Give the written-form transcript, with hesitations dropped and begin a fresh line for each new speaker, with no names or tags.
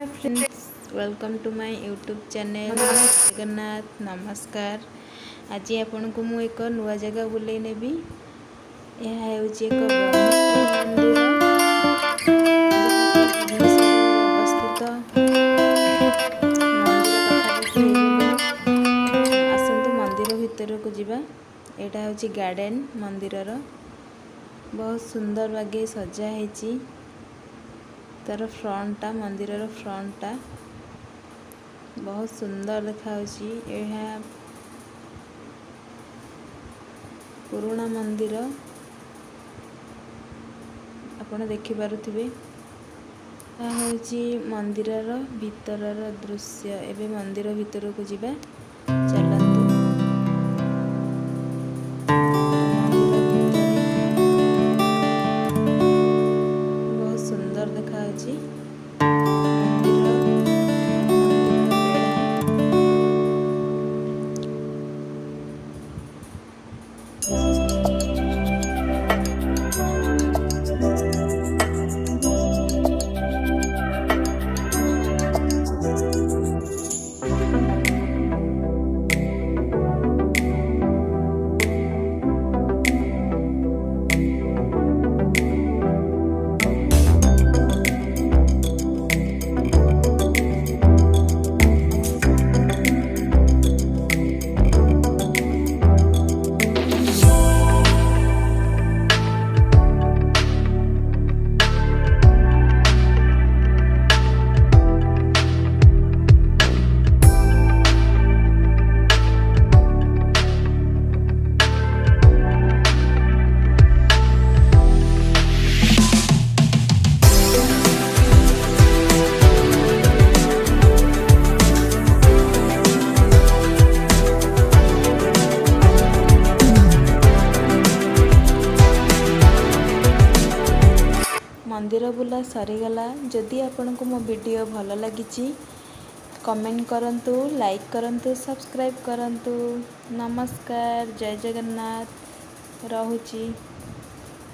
Friends welcome to my YouTube channel Jagannath नमस्कार। आज आपण को मु एक नुआ जगह बुले नेबी। यह हेउची एक अवस्थित आसतु मंदिर भितर को जीवा। एटा हेउची गार्डन मंदिरर बहुत सुंदर बागे सजा हेची। तार फ्रंटा मंदिरर फ्रंटा बहुत सुंदर देखाउची। यह पुराना मंदिर आपण देखि पारुथिबे। मंदिरर भीतरर दृश्य। एबे मंदिर भीतर को जीवा चलंतु। बहुत सुंदर देखाउची मंदिर बुला सरीगला। जदि आपण को मो वीडियो भल लगी कमेंट करंतु, लाइक करंतु, सब्सक्राइब करंतु। नमस्कार, जय जगन्नाथ। रहुची।